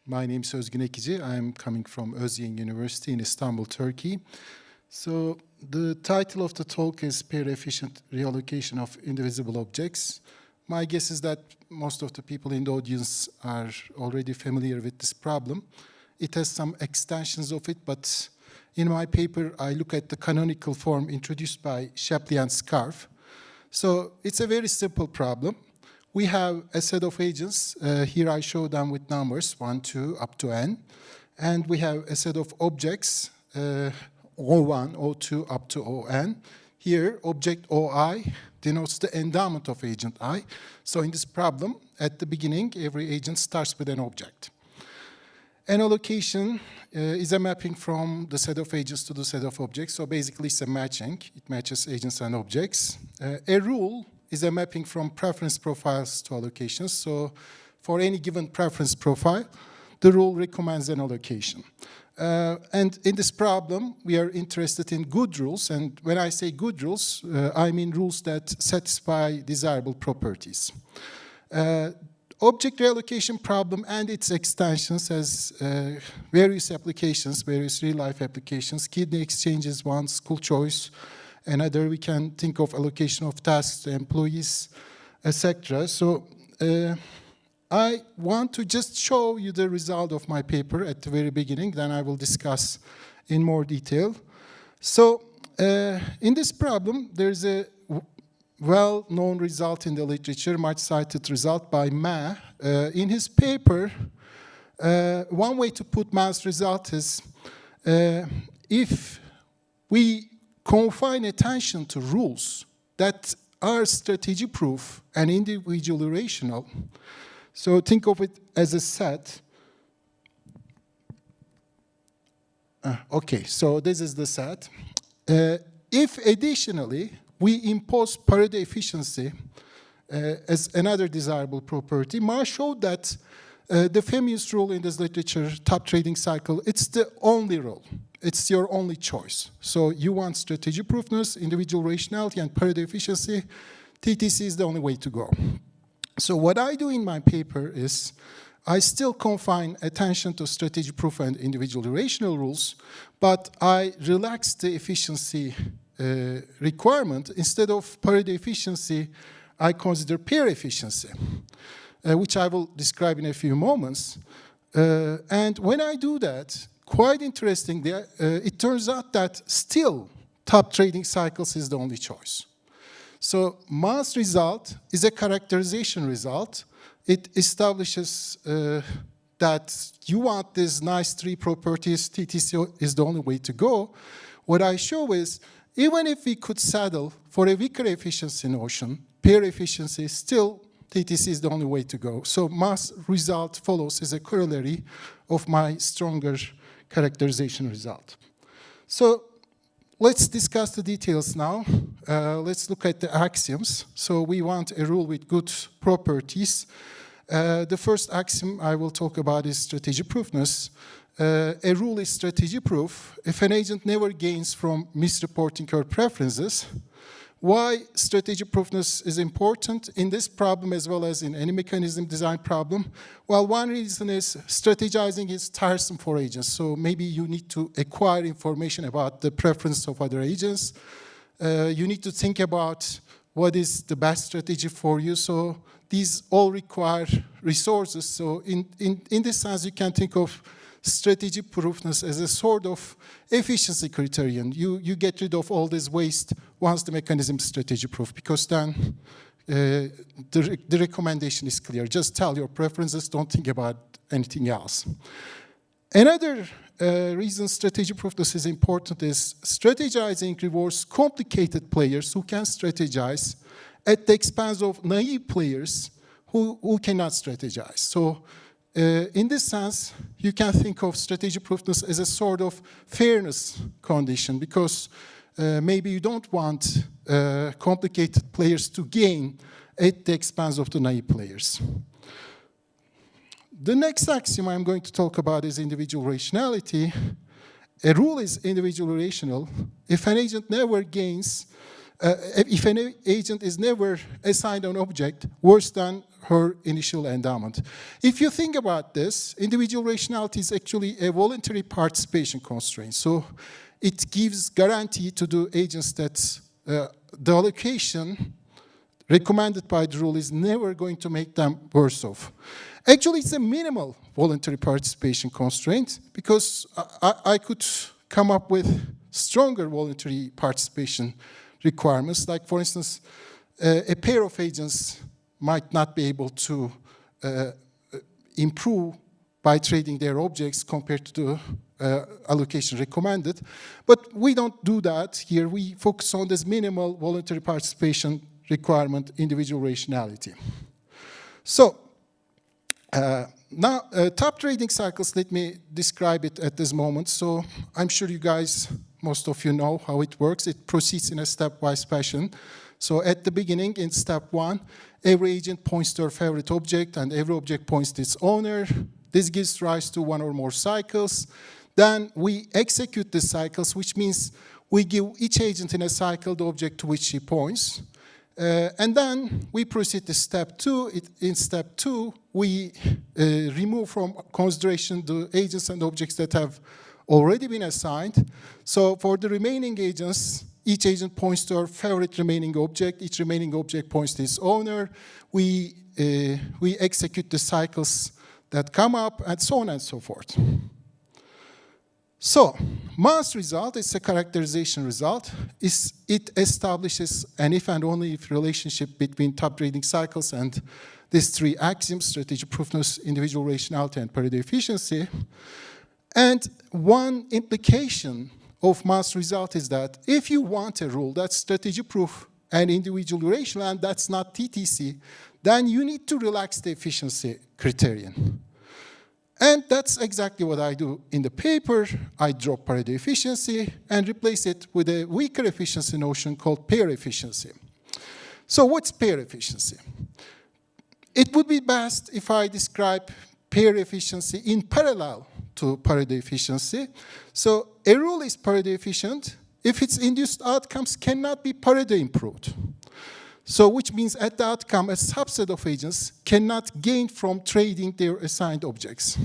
My name is Ozgun Ekici. I'm coming from Ozgun University in Istanbul, Turkey. So the title of the talk is Pair-Efficient Reallocation of Indivisible Objects. My guess is that most of the people in the audience are already familiar with this problem. It has some extensions of it, but in my paper, I look at the canonical form introduced by Shapley and Scarf. So it's a very simple problem. We have a set of agents. Here I show them with numbers, 1, 2, up to n. And we have a set of objects, O1, O2, up to On. Here, object OI denotes the endowment of agent I. So in this problem, at the beginning, every agent starts with an object. An allocation is a mapping from the set of agents to the set of objects. So basically, it's a matching. It matches agents and objects. A rule is a mapping from preference profiles to allocations. So for any given preference profile, the rule recommends an allocation. And in this problem, we are interested in good rules. And when I say good rules, I mean rules that satisfy desirable properties. Object reallocation problem and its extensions has various applications, various real-life applications. Kidney exchange is one, school choice. Another, we can think of allocation of tasks to employees, etc. So I want to just show you the result of my paper at the very beginning, then I will discuss in more detail. So in this problem, there's a well-known result in the literature, much cited result by Ma. In his paper, one way to put Ma's result is if we confine attention to rules that are strategy proof and individually rational. So think of it as a set. Okay, so this is the set. If additionally we impose parity efficiency as another desirable property, Ma showed that the famous rule in this literature, top trading cycle, it's the only rule. It's your only choice. So you want strategy proofness, individual rationality, and parity efficiency. TTC is the only way to go. So what I do in my paper is I still confine attention to strategy proof and individually rational rules, but I relax the efficiency requirement. Instead of parity efficiency, I consider pair efficiency, which I will describe in a few moments. And when I do that, quite interesting, it turns out that still top trading cycles is the only choice. So Ma's result is a characterization result. It establishes that you want these nice three properties, TTC is the only way to go. What I show is, even if we could settle for a weaker efficiency notion, pair efficiency, still TTC is the only way to go. So Ma's result follows as a corollary of my stronger characterization result. So let's discuss the details now. Let's look at the axioms. So we want a rule with good properties. The first axiom I will talk about is strategy proofness. A rule is strategy proof if an agent never gains from misreporting her preferences. Why strategy proofness is important in this problem as well as in any mechanism design problem? Well, one reason is strategizing is tiresome for agents. So maybe you need to acquire information about the preference of other agents. You need to think about what is the best strategy for you. So these all require resources. So in this sense, you can think of strategy proofness as a sort of efficiency criterion. You get rid of all this waste once the mechanism is strategy proof, because then the recommendation is clear. Just tell your preferences, don't think about anything else. Another reason strategy proofness is important is strategizing rewards complicated players who can strategize at the expense of naive players who cannot strategize. So in this sense, you can think of strategy proofness as a sort of fairness condition, because maybe you don't want complicated players to gain at the expense of the naive players. The next axiom I'm going to talk about is individual rationality. A rule is individually rational if an agent never gains, if an agent is never assigned an object worse than her initial endowment. If you think about this, individual rationality is actually a voluntary participation constraint. So it gives guarantee to the agents that the allocation recommended by the rule is never going to make them worse off. Actually, it's a minimal voluntary participation constraint because I could come up with stronger voluntary participation requirements. Like, for instance, a pair of agents might not be able to improve by trading their objects compared to the allocation recommended. But we don't do that here. We focus on this minimal voluntary participation requirement, individual rationality. So now, top trading cycles, let me describe it at this moment. So I'm sure you guys, most of you know how it works. It proceeds in a stepwise fashion. So at the beginning, in step 1, every agent points to their favorite object, and every object points to its owner. This gives rise to one or more cycles. Then we execute the cycles, which means we give each agent in a cycle the object to which he points. And then we proceed to step 2. In step 2, we remove from consideration the agents and objects that have already been assigned. So for the remaining agents, each agent points to our favorite remaining object. Each remaining object points to its owner. We execute the cycles that come up, and so on and so forth. So, mass result is a characterization result. It establishes an if and only if relationship between top trading cycles and these 3 axioms: strategic proofness, individual rationality, and parity efficiency. And one implication of mass result is that if you want a rule that's strategic proof and individual rational, and that's not TTC, then you need to relax the efficiency criterion. And that's exactly what I do in the paper. I drop parity efficiency and replace it with a weaker efficiency notion called pair efficiency. So what's pair efficiency? It would be best if I describe pair efficiency in parallel to parity efficiency. So a rule is parity efficient if its induced outcomes cannot be parity improved. So which means at the outcome, a subset of agents cannot gain from trading their assigned objects.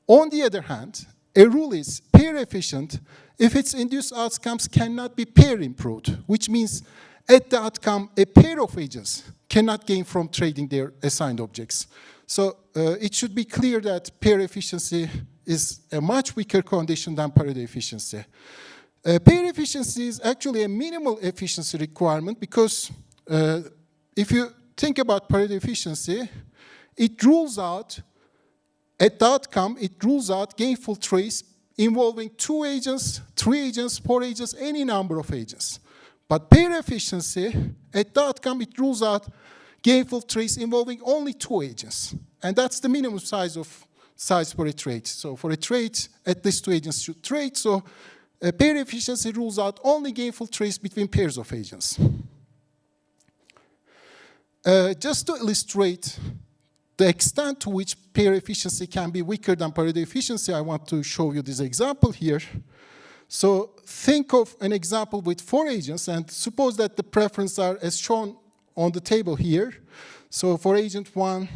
On the other hand, a rule is pair efficient if its induced outcomes cannot be pair improved, which means at the outcome, a pair of agents cannot gain from trading their assigned objects. So it should be clear that pair efficiency is a much weaker condition than parity efficiency. Pair efficiency is actually a minimal efficiency requirement because if you think about parity efficiency, it rules out, at the outcome, it rules out gainful trades involving 2 agents, 3 agents, 4 agents, any number of agents. But pair efficiency, at the outcome, it rules out gainful trades involving only 2 agents. And that's the minimum size for a trade. So for a trade, at least 2 agents should trade. So pair efficiency rules out only gainful trades between pairs of agents. Just to illustrate the extent to which pair efficiency can be weaker than parity efficiency, I want to show you this example here. So think of an example with 4 agents, and suppose that the preferences are as shown on the table here. So for agent 1,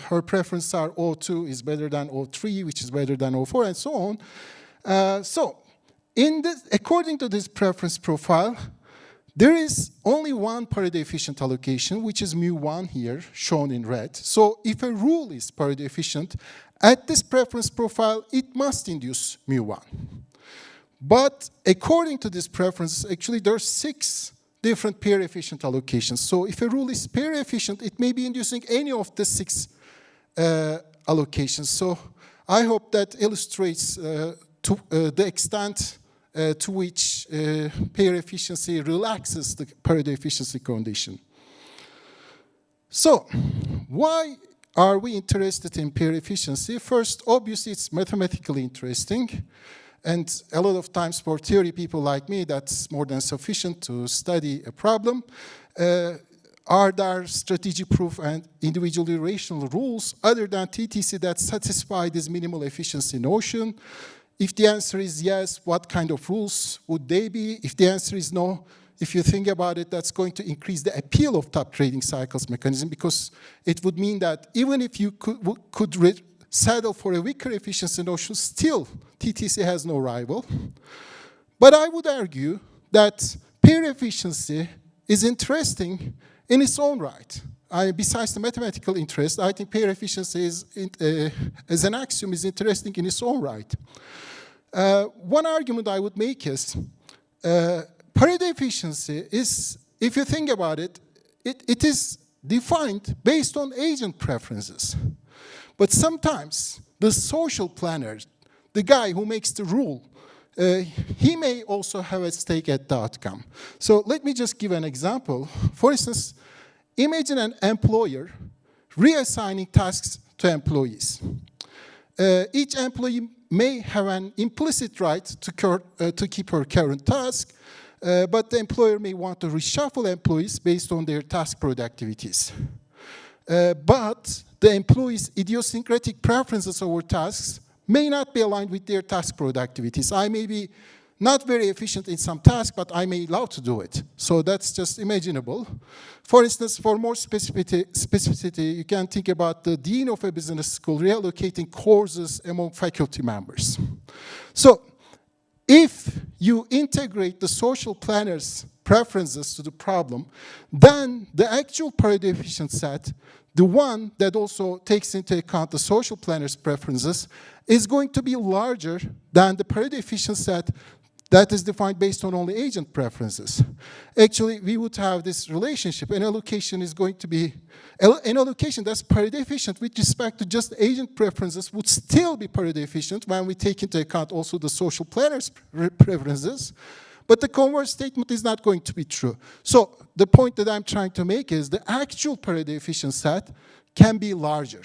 her preferences are O2 is better than O3, which is better than O4, and so on. So according to this preference profile, there is only one parity efficient allocation, which is mu1 here, shown in red. So if a rule is parity efficient, at this preference profile, it must induce mu1. But according to this preference, actually there are 6 different pair efficient allocations. So if a rule is pair efficient, it may be inducing any of the 6 allocations. So I hope that illustrates the extent to which pair efficiency relaxes the parity efficiency condition. So why are we interested in pair efficiency? First, obviously, it's mathematically interesting. And a lot of times for theory people like me, that's more than sufficient to study a problem. Are there strategic proof and individually rational rules other than TTC that satisfy this minimal efficiency notion? If the answer is yes, what kind of rules would they be? If the answer is no, if you think about it, that's going to increase the appeal of top trading cycles mechanism, because it would mean that even if you could settle for a weaker efficiency notion, still TTC has no rival. But I would argue that pair efficiency is interesting in its own right. Besides the mathematical interest, I think pair efficiency as an axiom is interesting in its own right. One argument I would make is parity efficiency is, if you think about it, it is defined based on agent preferences. But sometimes the social planner, the guy who makes the rule, he may also have a stake at the outcome. So let me just give an example. For instance, imagine an employer reassigning tasks to employees. Each employee may have an implicit right to keep her current task, but the employer may want to reshuffle employees based on their task productivities. But the employee's idiosyncratic preferences over tasks may not be aligned with their task productivities. I may be not very efficient in some task, but I may love to do it. So that's just imaginable. For instance, for more specificity, you can think about the dean of a business school reallocating courses among faculty members. So if you integrate the social planner's preferences to the problem, then the actual parity efficient set, the one that also takes into account the social planner's preferences, is going to be larger than the parity efficient set that is defined based on only agent preferences. Actually, we would have this relationship. An allocation is going to be, an allocation that's parity efficient with respect to just agent preferences would still be parity efficient when we take into account also the social planner's preferences. But the converse statement is not going to be true. So the point that I'm trying to make is the actual parity efficient set can be larger.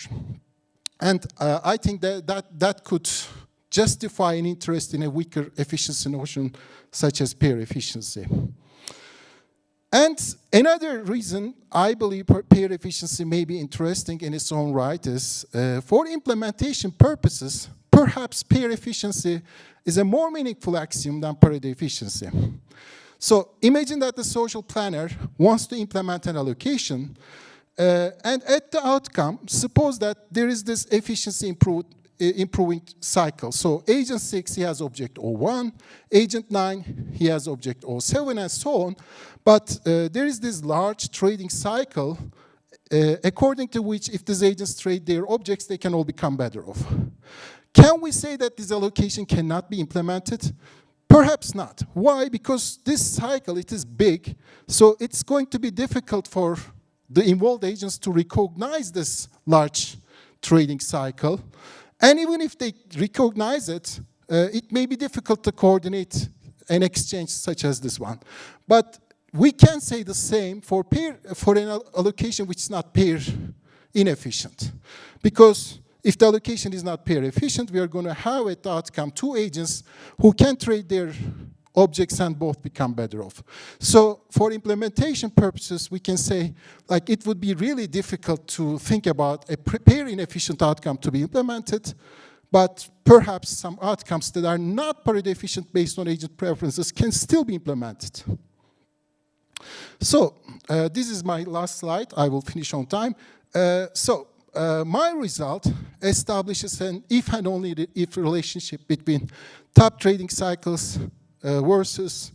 And I think that could justify an interest in a weaker efficiency notion such as pair efficiency. And another reason I believe pair efficiency may be interesting in its own right is for implementation purposes, perhaps pair efficiency is a more meaningful axiom than parity efficiency. So imagine that the social planner wants to implement an allocation, and at the outcome, suppose that there is this efficiency improving cycle. So agent 6, he has object O1, agent 9, he has object O7, and so on. But there is this large trading cycle according to which if these agents trade their objects, they can all become better off. Can we say that this allocation cannot be implemented? Perhaps not. Why? Because this cycle, it is big, so it's going to be difficult for the involved agents to recognize this large trading cycle. And even if they recognize it, it may be difficult to coordinate an exchange such as this one. But we can say the same for an allocation which is not pair inefficient. Because if the allocation is not pair efficient, we are going to have at the outcome two agents who can trade their objects and both become better off. So for implementation purposes, we can say like it would be really difficult to think about a pair inefficient outcome to be implemented, but perhaps some outcomes that are not parity efficient based on agent preferences can still be implemented. So this is my last slide. I will finish on time. My result establishes an if and only if relationship between top trading cycles versus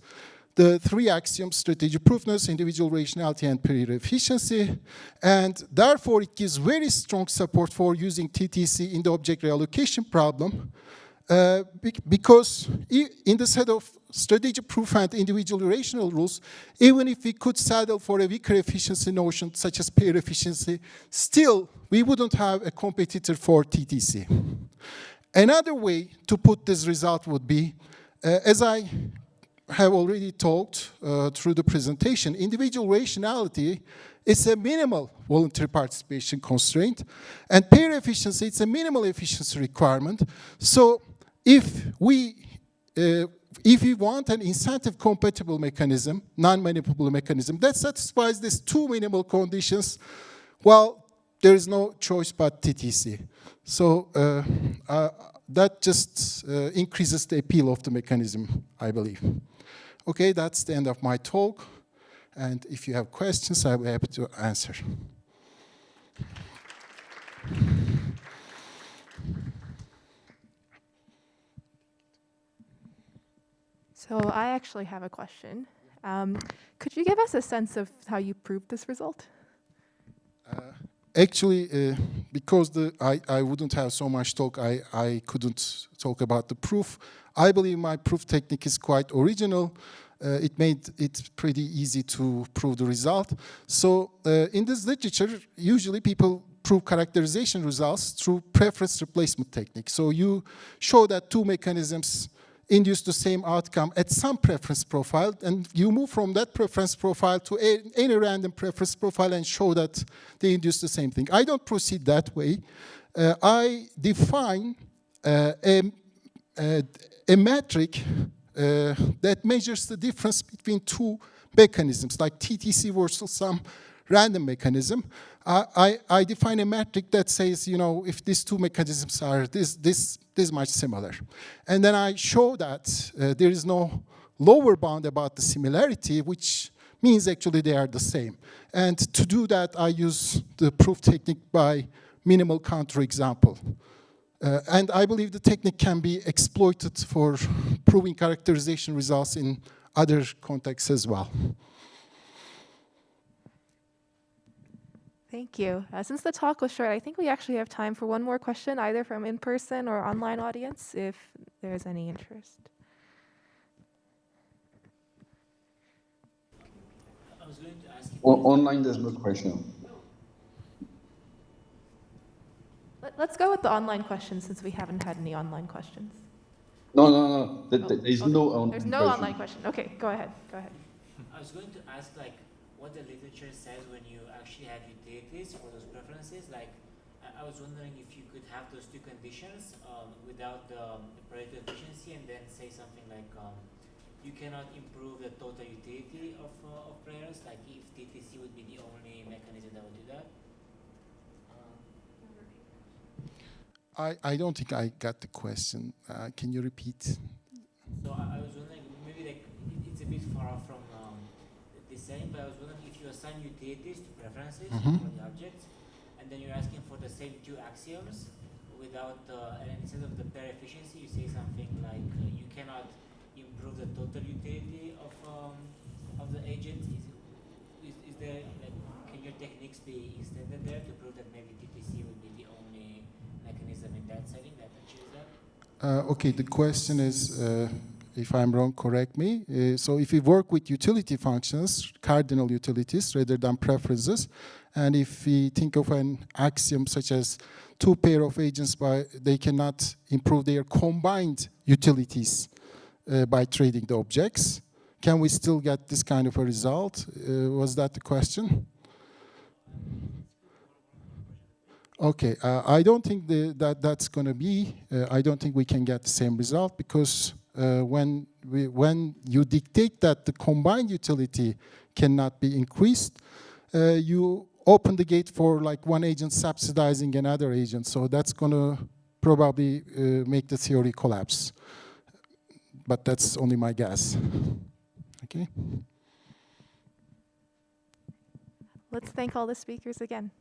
the three axioms: strategic proofness, individual rationality, and pair efficiency. And therefore, it gives very strong support for using TTC in the object reallocation problem because in the set of strategic proof and individual rational rules, even if we could settle for a weaker efficiency notion such as pair efficiency, still we wouldn't have a competitor for TTC. Another way to put this result would be, as I have already talked through the presentation, individual rationality is a minimal voluntary participation constraint, and pair efficiency, it's a minimal efficiency requirement. So if we want an incentive-compatible mechanism, non-manipulable mechanism, that satisfies these two minimal conditions, well, there is no choice but TTC. So that just increases the appeal of the mechanism, I believe. Okay, that's the end of my talk. And if you have questions, I'll be happy to answer. So I actually have a question. Could you give us a sense of how you proved this result? Actually, because I wouldn't have so much talk, I couldn't talk about the proof. I believe my proof technique is quite original. It made it pretty easy to prove the result. So in this literature, usually people prove characterization results through preference replacement technique. So you show that two mechanisms induce the same outcome at some preference profile, and you move from that preference profile to any random preference profile and show that they induce the same thing. I don't proceed that way. I define a metric that measures the difference between two mechanisms, like TTC versus some random mechanism. I define a metric that says, you know, if these two mechanisms are this much similar. And then I show that there is no lower bound about the similarity, which means actually they are the same. And to do that, I use the proof technique by minimal counterexample. And I believe the technique can be exploited for proving characterization results in other contexts as well. Thank you. Since the talk was short, I think we actually have time for one more question, either from in-person or online audience, if there's any interest. I was going to ask you. Online, there's no question. Let's go with the online questions since we haven't had any online questions. No. There's no online question. There's no online question. Okay, go ahead. I was going to ask, like, what the literature says when you actually have utilities for those preferences. Like, I was wondering if you could have those two conditions without the Pareto efficiency, and then say something like you cannot improve the total utility of priors, like if TTC would be the only mechanism that would do that. I don't think I got the question. Can you repeat? So I was wondering, maybe like it's a bit far from the same, but I was wondering if you assign utilities to preferences for the objects, and then you're asking for the same two axioms without, and instead of the pair efficiency, you say something like you cannot improve the total utility of the agent. Is there, like, can your techniques be extended there to prove that maybe TTC would be the only mechanism in that setting that achieves that? Okay, the question is, if I'm wrong, correct me. So if we work with utility functions, cardinal utilities rather than preferences, and if we think of an axiom such as two pair of agents, they cannot improve their combined utilities by trading the objects, can we still get this kind of a result? Was that the question? Okay, I don't think that's going to be. I don't think we can get the same result, because when you dictate that the combined utility cannot be increased, you open the gate for like one agent subsidizing another agent. So that's going to probably make the theory collapse. But that's only my guess. Okay. Let's thank all the speakers again.